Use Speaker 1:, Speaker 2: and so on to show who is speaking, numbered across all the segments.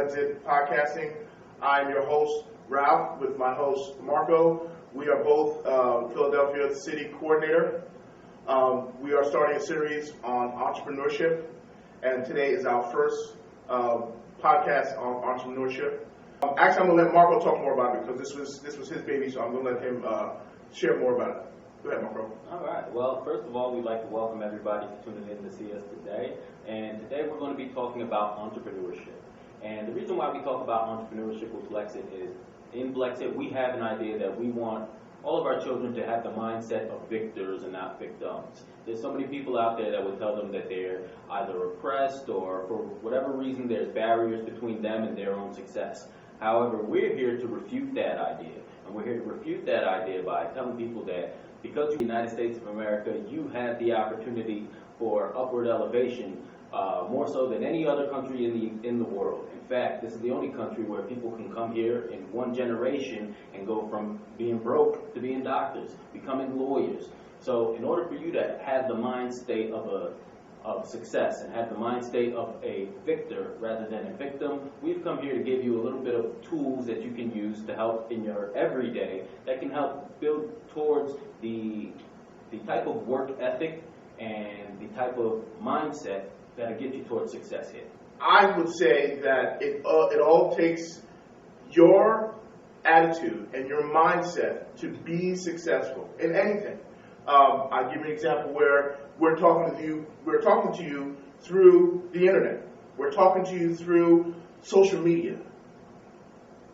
Speaker 1: Blexit Podcasting. I'm your host, Ralph, with my host, Marco. We are both Philadelphia City Coordinator. We are starting a series on entrepreneurship, and today is our first podcast on entrepreneurship. Actually, I'm going to let Marco talk more about it because this was his baby, so I'm going to let him share more about it. Go ahead, Marco.
Speaker 2: All right. Well, first of all, we'd like to welcome everybody for tuning in to see us today. And today we're going to be talking about entrepreneurship. And the reason why we talk about entrepreneurship with Blexit is, in Blexit, we have an idea that we want all of our children to have the mindset of victors and not victims. There's so many people out there that would tell them that they're either oppressed or for whatever reason there's barriers between them and their own success. However, we're here to refute that idea. And we're here to refute that idea by telling people that because you're the United States of America, you have the opportunity for upward elevation more so than any other country in the world. In fact, this is the only country where people can come here in one generation and go from being broke to being doctors, becoming lawyers. So in order for you to have the mind state of success and have the mind state of a victor rather than a victim, we've come here to give you a little bit of tools that you can use to help in your everyday that can help build towards the type of work ethic and the type of mindset that'll get you towards success here.
Speaker 1: I would say that it all takes your attitude and your mindset to be successful in anything. I'll give you an example where we're talking to you through the internet. We're talking to you through social media.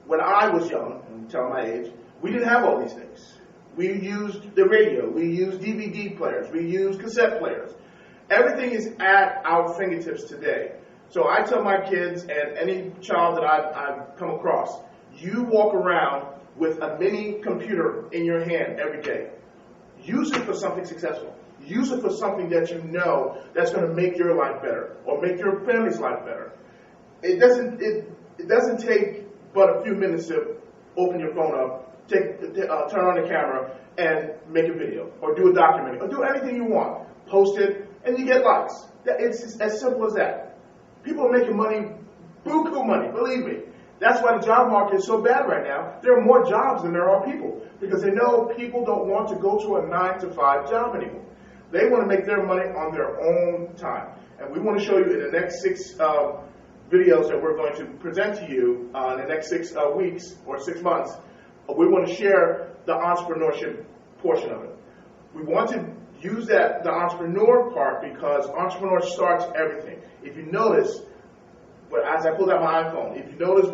Speaker 1: When I was young, I'm telling my age, we didn't have all these things. We used the radio, we used DVD players, we used cassette players. Everything is at our fingertips today. So I tell my kids and any child that I've come across, you walk around with a mini computer in your hand every day. Use it for something successful. Use it for something that you know that's going to make your life better or make your family's life better. It doesn't take but a few minutes to open your phone up, turn on the camera, and make a video or do a documentary or do anything you want. Post it, and you get likes. It's as simple as that. People are making money, buku money, believe me. That's why the job market is so bad right now. There are more jobs than there are people because they know people don't want to go to a 9-to-5 job anymore. They want to make their money on their own time. And we want to show you in the next 6 videos that we're going to present to you in the next 6 weeks or 6 months. We want to share the entrepreneurship portion of it. We want to use the entrepreneur part because entrepreneur starts everything. If you notice, as I pulled out my iPhone, if you notice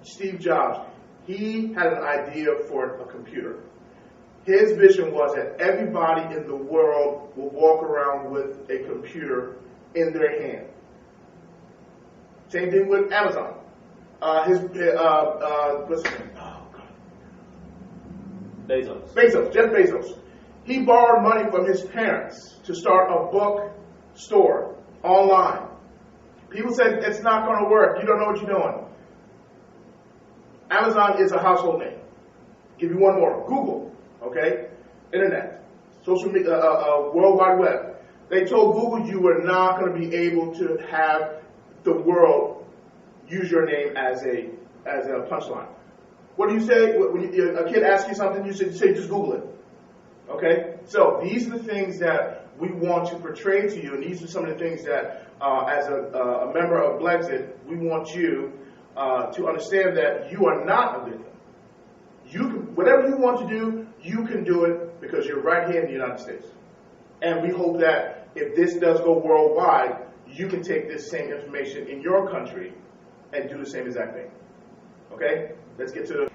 Speaker 1: Steve Jobs, he had an idea for a computer. His vision was that everybody in the world will walk around with a computer in their hand. Same thing with Amazon. What's his name? Oh, God. Jeff Bezos. He borrowed money from his parents to start a book store online. People said, it's not going to work. You don't know what you're doing. Amazon is a household name. Give you one more. Google, okay? Internet, social media, World Wide Web. They told Google you were not going to be able to have the world use your name as a punchline. What do you say? When a kid asks you something, you say just Google it. Okay? So these are the things that we want to portray to you, and these are some of the things that, as a member of Blexit, we want you to understand that you are not a victim. Whatever you want to do, you can do it because you're right here in the United States. And we hope that if this does go worldwide, you can take this same information in your country and do the same exact thing. Okay? Let's get to the...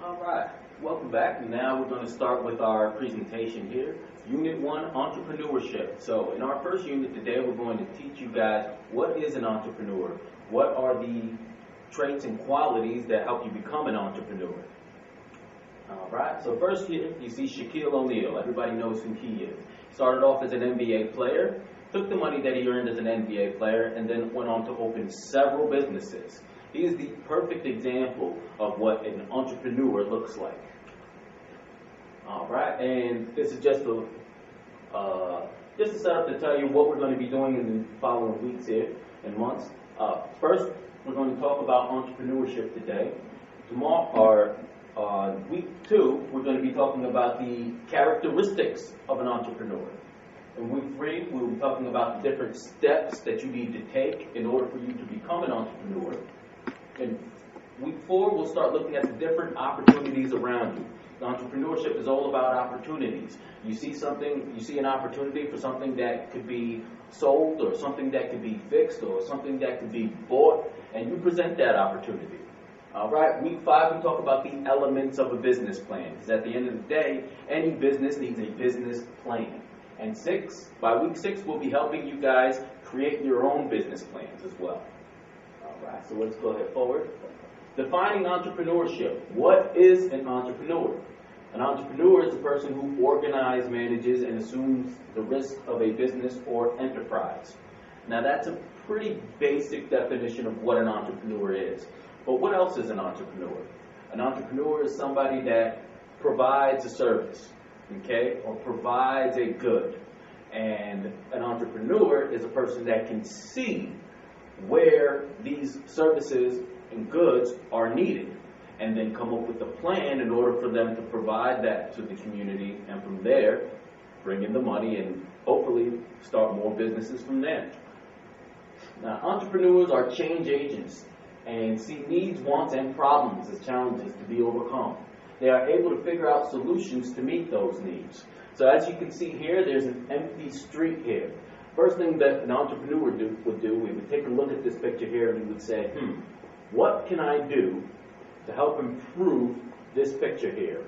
Speaker 2: All right. Welcome back. Now we're going to start with our presentation here. Unit 1, Entrepreneurship. So in our first unit today, we're going to teach you guys what is an entrepreneur. What are the traits and qualities that help you become an entrepreneur? All right. So first here, you see Shaquille O'Neal. Everybody knows who he is. Started off as an NBA player, took the money that he earned as an NBA player, and then went on to open several businesses. He is the perfect example of what an entrepreneur looks like. All right, and this is just a set up to tell you what we're going to be doing in the following weeks here and months. First, we're going to talk about entrepreneurship today. Tomorrow, or week 2, we're going to be talking about the characteristics of an entrepreneur. In week 3, we'll be talking about the different steps that you need to take in order for you to become an entrepreneur. In week 4, we'll start looking at the different opportunities around you. Entrepreneurship is all about opportunities. You see an opportunity for something that could be sold, or something that could be fixed, or something that could be bought, and you present that opportunity. All right, week 5, we talk about the elements of a business plan. Because at the end of the day, any business needs a business plan. And by week 6, we'll be helping you guys create your own business plans as well. All right, so let's go ahead forward. Defining entrepreneurship. What is an entrepreneur? An entrepreneur is a person who organizes, manages, and assumes the risk of a business or enterprise. Now, that's a pretty basic definition of what an entrepreneur is. But what else is an entrepreneur? An entrepreneur is somebody that provides a service, okay, or provides a good. And an entrepreneur is a person that can see where these services and goods are needed, and then come up with a plan in order for them to provide that to the community, and from there, bring in the money and hopefully start more businesses from there. Now, entrepreneurs are change agents and see needs, wants, and problems as challenges to be overcome. They are able to figure out solutions to meet those needs. So as you can see here, there's an empty street here. First thing that an entrepreneur would do, we would take a look at this picture here and we would say, what can I do to help improve this picture here?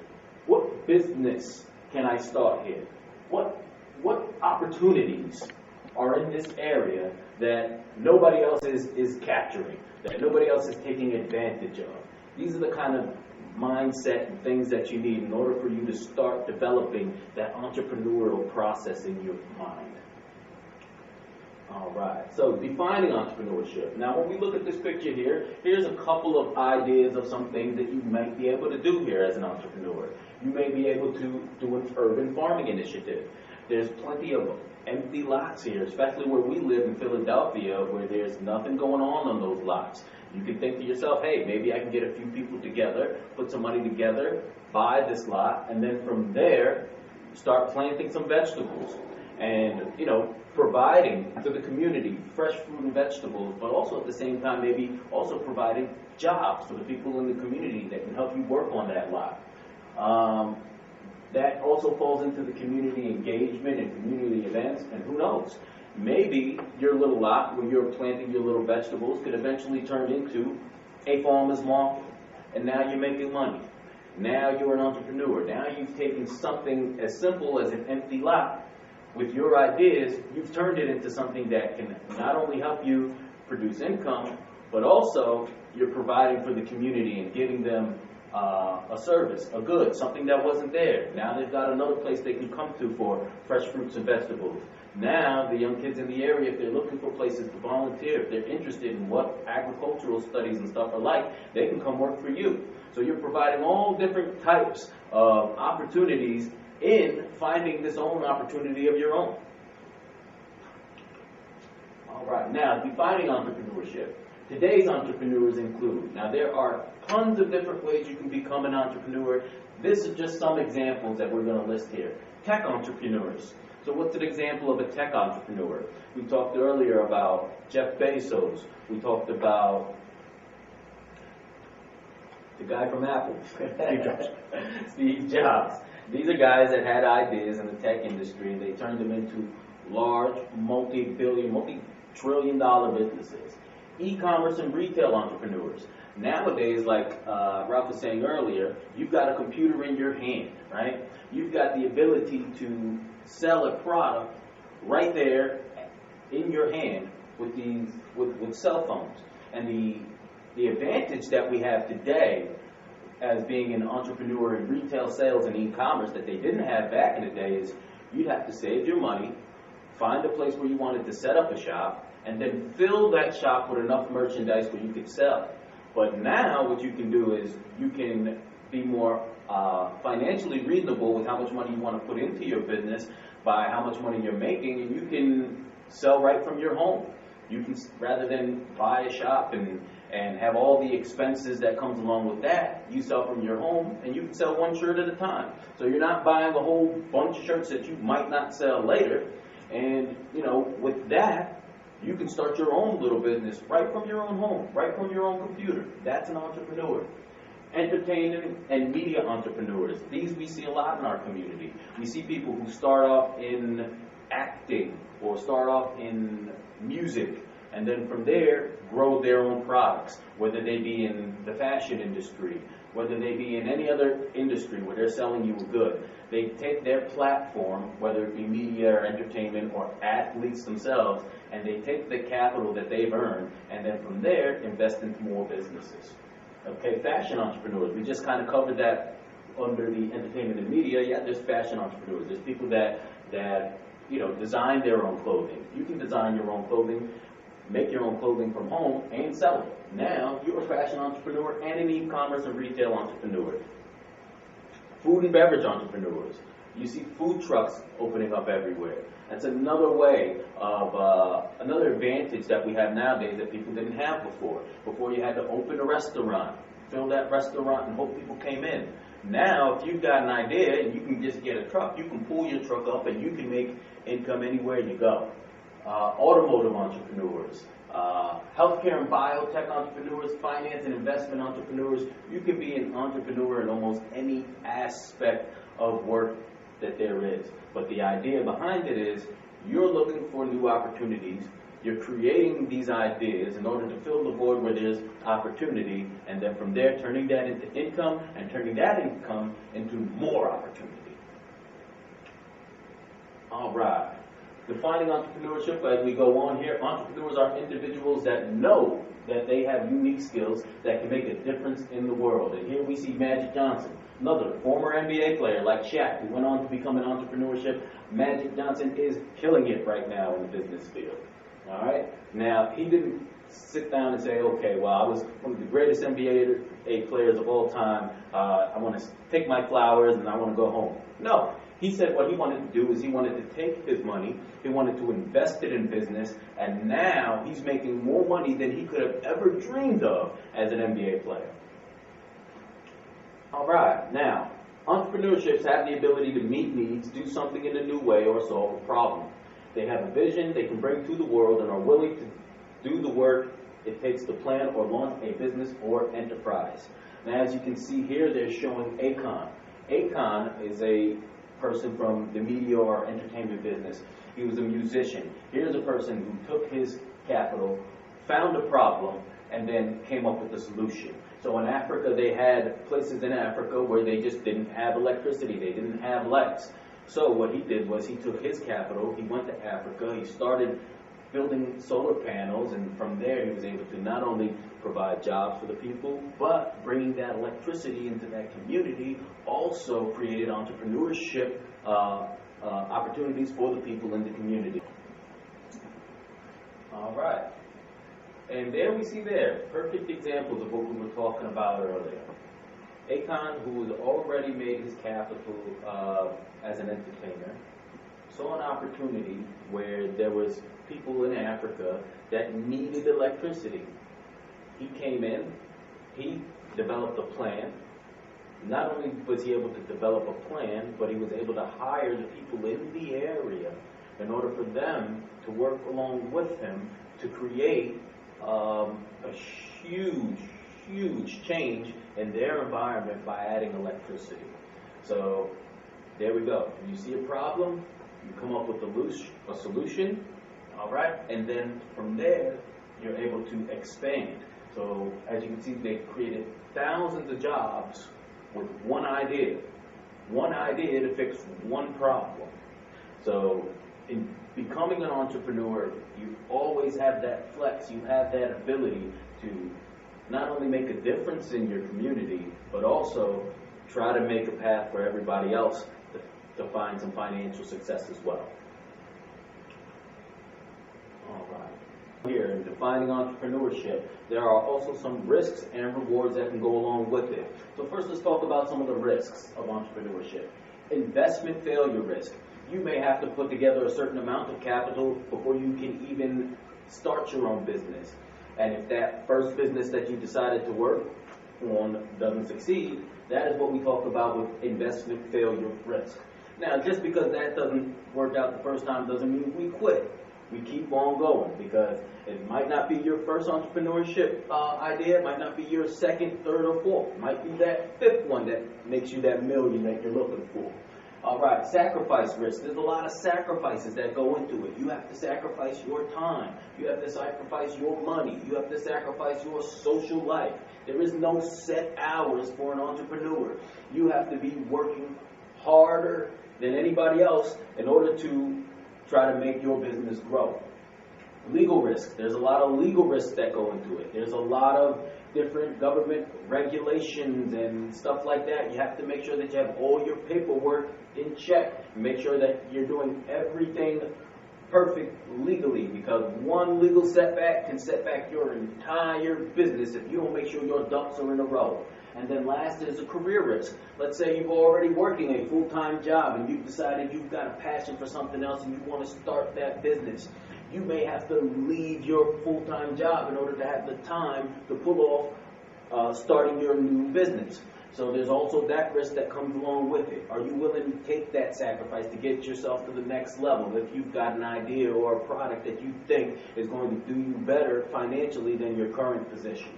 Speaker 2: What business can I start here? What opportunities are in this area that nobody else is capturing, that nobody else is taking advantage of? These are the kind of mindset and things that you need in order for you to start developing that entrepreneurial process in your mind. All right, so defining entrepreneurship. Now, when we look at this picture here, here's a couple of ideas of some things that you might be able to do here as an entrepreneur. You may be able to do an urban farming initiative. There's plenty of empty lots here, especially where we live in Philadelphia, where there's nothing going on those lots. You can think to yourself, hey, maybe I can get a few people together, put some money together, buy this lot, and then from there, start planting some vegetables. And, providing to the community fresh fruit and vegetables, but also at the same time maybe also providing jobs for the people in the community that can help you work on that lot. That also falls into the community engagement and community events, and who knows, maybe your little lot where you're planting your little vegetables could eventually turn into a farmer's market, and now you're making money. Now you're an entrepreneur. Now you've taken something as simple as an empty lot. With your ideas, you've turned it into something that can not only help you produce income, but also you're providing for the community and giving them a service, a good, something that wasn't there. Now they've got another place they can come to for fresh fruits and vegetables. Now the young kids in the area, if they're looking for places to volunteer, if they're interested in what agricultural studies and stuff are like, they can come work for you. So you're providing all different types of opportunities in finding this own opportunity of your own. All right, now defining entrepreneurship. Today's entrepreneurs include, now there are tons of different ways you can become an entrepreneur. This is just some examples that we're going to list here. Tech entrepreneurs. So what's an example of a tech entrepreneur? We talked earlier about Jeff Bezos. We talked about the guy from Apple, Steve Jobs. These are guys that had ideas in the tech industry, and they turned them into large, multi-billion, multi-trillion-dollar businesses. E-commerce and retail entrepreneurs. Nowadays, like Ralph was saying earlier, you've got a computer in your hand, right? You've got the ability to sell a product right there in your hand with cell phones. And the advantage that we have today as being an entrepreneur in retail sales and e-commerce that they didn't have back in the day is you'd have to save your money, find a place where you wanted to set up a shop, and then fill that shop with enough merchandise where you could sell. But now what you can do is you can be more financially reasonable with how much money you want to put into your business by how much money you're making, and you can sell right from your home. You can, rather than buy a shop and have all the expenses that comes along with that, you sell from your home, and you can sell one shirt at a time. So you're not buying a whole bunch of shirts that you might not sell later. And, you know, with that, you can start your own little business right from your own home, right from your own computer. That's an entrepreneur. Entertainment and media entrepreneurs. These we see a lot in our community. We see people who start off in acting or start off in music, and then from there grow their own products, whether they be in the fashion industry, whether they be in any other industry where they're selling you a good. They take their platform, whether it be media or entertainment or athletes themselves, and they take the capital that they've earned, and then from there invest into more businesses. Okay, fashion entrepreneurs. We just kind of covered that under the entertainment and media. Yeah, there's fashion entrepreneurs. There's people that design their own clothing. You can design your own clothing, make your own clothing from home, and sell it. Now, you're a fashion entrepreneur and an e-commerce and retail entrepreneur. Food and beverage entrepreneurs. You see food trucks opening up everywhere. That's another way of, another advantage that we have nowadays that people didn't have before. Before you had to open a restaurant, fill that restaurant and hope people came in. Now, if you've got an idea and you can just get a truck, you can pull your truck up and you can make income anywhere you go. Automotive entrepreneurs, healthcare and biotech entrepreneurs, finance and investment entrepreneurs. You can be an entrepreneur in almost any aspect of work that there is. But the idea behind it is you're looking for new opportunities. You're creating these ideas in order to fill the void where there's opportunity, and then from there turning that into income and turning that income into more opportunity. All right. Defining entrepreneurship as we go on here, entrepreneurs are individuals that know that they have unique skills that can make a difference in the world. And here we see Magic Johnson, another former NBA player like Shaq, who went on to become an entrepreneurship. Magic Johnson is killing it right now in the business field. All right? Now, he didn't sit down and say, okay, well, I was one of the greatest NBA players of all time. I want to take my flowers and I want to go home. No. He said what he wanted to do is he wanted to take his money, he wanted to invest it in business, and now he's making more money than he could have ever dreamed of as an NBA player. All right, now, entrepreneurships have the ability to meet needs, do something in a new way, or solve a problem. They have a vision they can bring to the world and are willing to do the work it takes to plan or launch a business or enterprise. Now, as you can see here, they're showing Akon. Akon is a person from the media or entertainment business. He was a musician. Here's a person who took his capital, found a problem, and then came up with a solution. So in Africa, they had places in Africa where they just didn't have electricity. They didn't have lights. So what he did was he took his capital, he went to Africa, he started building solar panels, and from there he was able to not only provide jobs for the people, but bringing that electricity into that community also created entrepreneurship opportunities for the people in the community. All right. And there we see there, perfect examples of what we were talking about earlier. Akon, who had already made his capital as an entertainer, saw an opportunity where there was people in Africa that needed electricity. He came in, he developed a plan. Not only was he able to develop a plan, but he was able to hire the people in the area in order for them to work along with him to create a huge change in their environment by adding electricity. So there we go. When you see a problem, you come up with a solution, all right, and then from there you're able to expand. So as you can see, they created thousands of jobs with one idea to fix one problem. So in becoming an entrepreneur, you always have that flex, you have that ability to not only make a difference in your community, but also try to make a path for everybody else to find some financial success as well. All right. Here, in defining entrepreneurship, there are also some risks and rewards that can go along with it. So first, let's talk about some of the risks of entrepreneurship. Investment failure risk. You may have to put together a certain amount of capital before you can even start your own business. And if that first business that you decided to work on doesn't succeed, that is what we talk about with investment failure risk. Now, just because that doesn't work out the first time doesn't mean we quit. We keep on going, because it might not be your first entrepreneurship idea. It might not be your second, third, or fourth. It might be that fifth one that makes you that million that you're looking for. All right, sacrifice risk. There's a lot of sacrifices that go into it. You have to sacrifice your time. You have to sacrifice your money. You have to sacrifice your social life. There is no set hours for an entrepreneur. You have to be working harder than anybody else in order to try to make your business grow. Legal risk. There's a lot of legal risks that go into it. There's a lot of different government regulations and stuff like that. You have to make sure that you have all your paperwork in check. Make sure that you're doing everything perfect legally, because one legal setback can set back your entire business if you don't make sure your ducks are in a row. And then last is a career risk. Let's say you're already working a full-time job and you've decided you've got a passion for something else and you want to start that business. You may have to leave your full-time job in order to have the time to pull off starting your new business. So there's also that risk that comes along with it. Are you willing to take that sacrifice to get yourself to the next level if you've got an idea or a product that you think is going to do you better financially than your current position?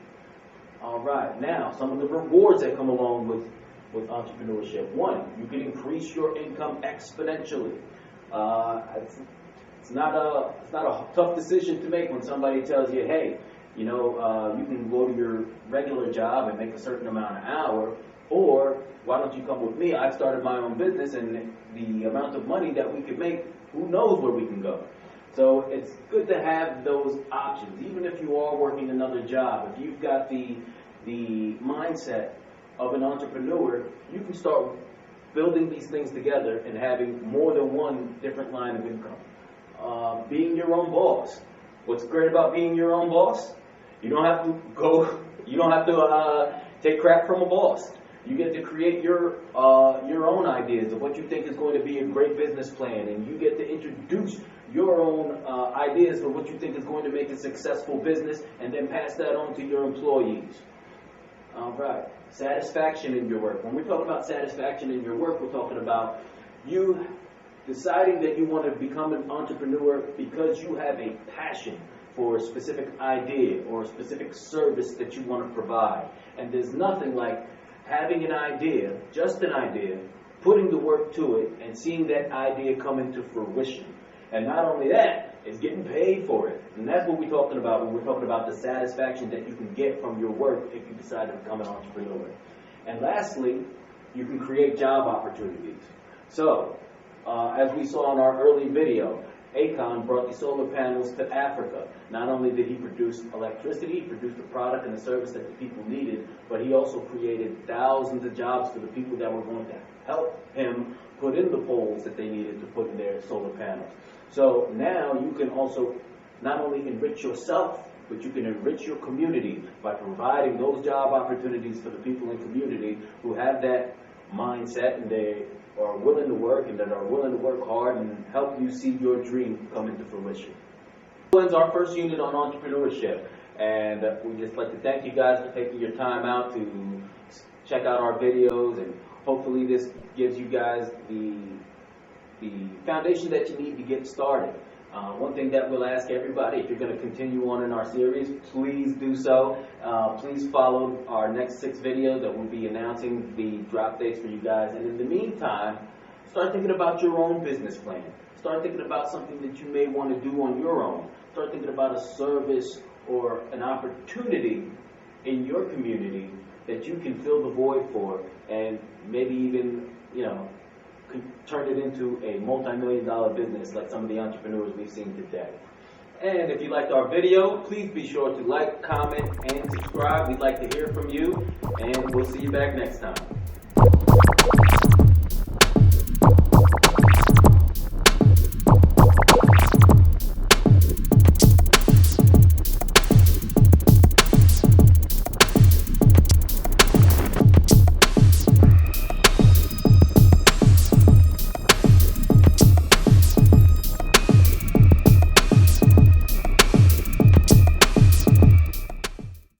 Speaker 2: All right, now some of the rewards that come along with entrepreneurship. One, you can increase your income exponentially. It's not a tough decision to make when somebody tells you, hey, you can go to your regular job and make a certain amount an hour, or why don't you come with me? I've started my own business, and the amount of money that we could make, who knows where we can go. So it's good to have those options, even if you are working another job. If you've got the mindset of an entrepreneur, you can start building these things together and having more than one different line of income. Being your own boss. What's great about being your own boss? You don't have to take crap from a boss. You get to create your own ideas of what you think is going to be a great business plan, and you get to introduce your own ideas for what you think is going to make a successful business, and then pass that on to your employees. All right, satisfaction in your work. When we talk about satisfaction in your work, we're talking about you deciding that you want to become an entrepreneur because you have a passion for a specific idea or a specific service that you want to provide. And there's nothing like having an idea, just an idea, putting the work to it, and seeing that idea come into fruition. And not only that, it's getting paid for it. And that's what we're talking about when we're talking about the satisfaction that you can get from your work if you decide to become an entrepreneur. And lastly, you can create job opportunities. So, as we saw in our early video, Akon brought the solar panels to Africa. Not only did he produce electricity, he produced a product and a service that the people needed, but he also created thousands of jobs for the people that were going to help him put in the poles that they needed to put in their solar panels. So now you can also not only enrich yourself, but you can enrich your community by providing those job opportunities for the people in the community who have that mindset and they are willing to work and that are willing to work hard and help you see your dream come into fruition. This is our first unit on entrepreneurship, and we'd just like to thank you guys for taking your time out to check out our videos, and hopefully this gives you guys the foundation that you need to get started. One thing that we'll ask everybody, if you're going to continue on in our series, please do so. Please follow our next 6 videos that we'll be announcing the drop dates for you guys. And in the meantime, start thinking about your own business plan. Start thinking about something that you may want to do on your own. Start thinking about a service or an opportunity in your community that you can fill the void for, and maybe even, turn it into a multi-million-dollar business like some of the entrepreneurs we've seen today. And if you liked our video, please be sure to like, comment, and subscribe. We'd like to hear from you, and we'll see you back next time.